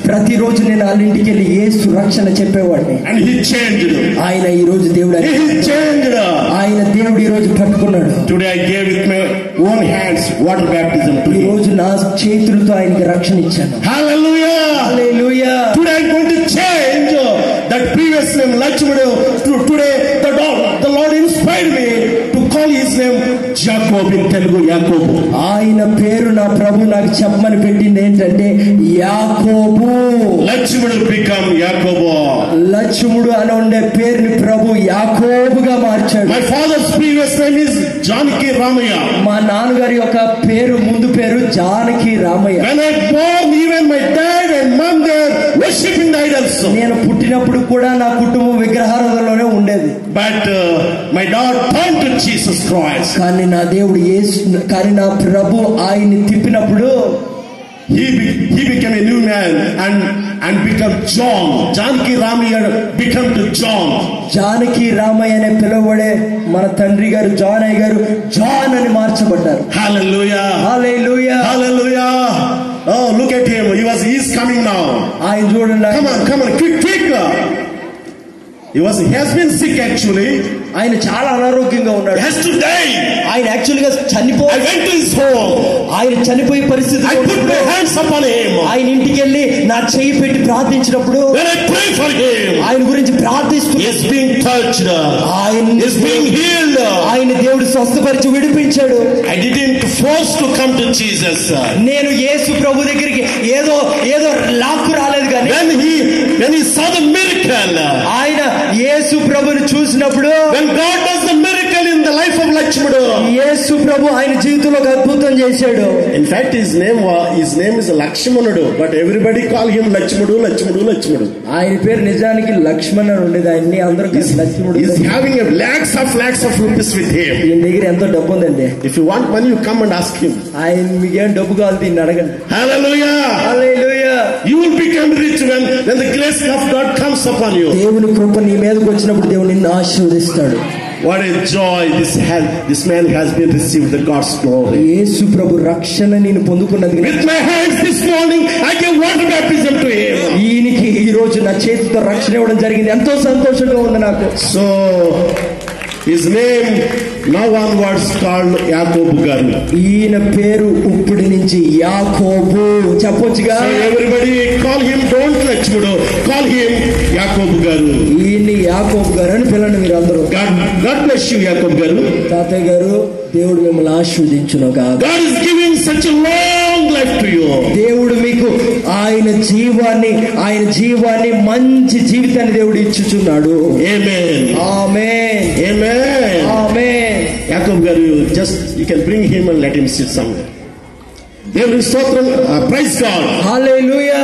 ప్రతిరోజు నేను వాళ్ళ ఇంటికి వెళ్ళి యేసు రక్షణ చెప్పేవాడిని. And he changed. ఆయన ఈ రోజు దేవుడు He changed. ఆయన దేవుడు ఈ రోజు పట్టుకున్నాడు. Today I gave with my own hands water baptism to ఈ him. రోజు నా చేతులతో ఆయనకి రక్షణ ఇచ్చాను. Hallelujah. Hallelujah. Today I'm going to change that previous name Lakshmana. Today the Lord inspired me to call his name Jacob in Telugu, Yakobu. ఆయన పేరు నా ప్రభు నాకు చెప్పమని పెట్టింది ఏంటంటే యాకోబు. Lakshmana become Yakobo. లక్ష్ముడు అని ఉండే పేరుని ప్రభు యాకోబుగా మార్చాడు. My father's previous name is Janaki Ramaya. మా నాన్నగారి యొక్క పేరు ముందు పేరు Janaki Ramayya. When I born, even my dad and mom they are worshiping the idols. నేను పుట్టినప్పుడు కూడా నా కుటుంబం విగ్రహారాధనలోనే ఉండేది. But my dad turned to Jesus Christ. కానీ నా దేవుడు కానీ నా ప్రభు ఆయన్ని తిప్పినప్పుడు he became a new man and become John. Janaki Ramaya become to John. Janaki Ramayya అనే పిలువబడే మన తండ్రి గారు జానయ్య గారు జాన్ అని మార్చబడ్డారు. Hallelujah. Hallelujah. Hallelujah. Oh, look at him. He is coming now. ఆయన చూడండి. Come on, quick. He has been sick actually. ఆయన చాలా అనారోగ్యంగా ఉన్నాడు. He has to die. ఆయన యాక్చువల్ గా I went to his home. ఆయన చనిపోయే పరిస్థితి. I put my hands upon him. ఆయన ఇంటికి వెళ్ళి నా చెయ్యి పెట్టి ప్రార్థించినప్పుడు when I pray for him, ఆయన గురించి ప్రార్థిస్తూ he is being touched. He is being healed. ఆయన దేవుడు స్వస్థపరిచి విడిపించాడు. I didn't force to come to Jesus. నేను యేసు ప్రభు దగ్గరికి ఏదో లాక్కు రాలేదు కానీ when he saw the miracle, ఆయన యేసు ప్రభుని చూసినప్పుడు, when God does the miracle in the life of Lakshmana, యేసు ప్రభు ఆయన జీవితంలో ఒక అద్భుతం చేశాడు. in fact his name is Lakshmanudu, but everybody call him Lakshmanu. ఆయన పేరు నిజానికి లక్ష్మణ్ అని ఉండేది. ఆయన్ని అందరూ లక్ష్మణుడు. He is having lakhs of rupees with him. ఈయన దగ్గర ఎంతో డబ్బు ఉందండి. If you want money, you come and ask him. ఆయన మీకేం డబ్బు కావాలి దీన్ని అడగండి. Hallelujah. Hallelujah. You will become rich when the grace of God comes upon you. దేవుని కృప నీ మీదకి వచ్చినప్పుడు దేవుడు నిన్ను ఆశీర్వదిస్తాడు. What a joy this man has been received the God's glory. యేసు ప్రభు రక్షణ నేను పొందుకున్నది. With my hands this morning I gave water baptism to him. ఈయనకి ఈ రోజు నా చేతితో రక్షణ ఇవ్వడం జరిగింది. ఎంతో సంతోషంగా ఉంది నాకు. So his name now onwards called Yakobu garu. ఈయన పేరు ఇప్పటి నుంచి యాకోబు చెప్పొచ్చుగా. So everybody call him, don't Lakshmana, call him Yakobu garu. ఈయన్ని యాకోబు గారు అని పిలండి మీరు అందరూ. God bless you Yakobu garu. తాతయ్య గారు దేవుడు మిమ్మల్ని ఆశీర్వదించును గాక. God is giving such a long life to you. దేవుడు మీకు ఆయన జీవాన్ని మంచి జీవితాన్ని దేవుడు ఇచ్చుచున్నాడు. Amen. Amen. Amen. Amen. Yakob garu, you can bring him and let him sit somewhere. Praise God. Hallelujah.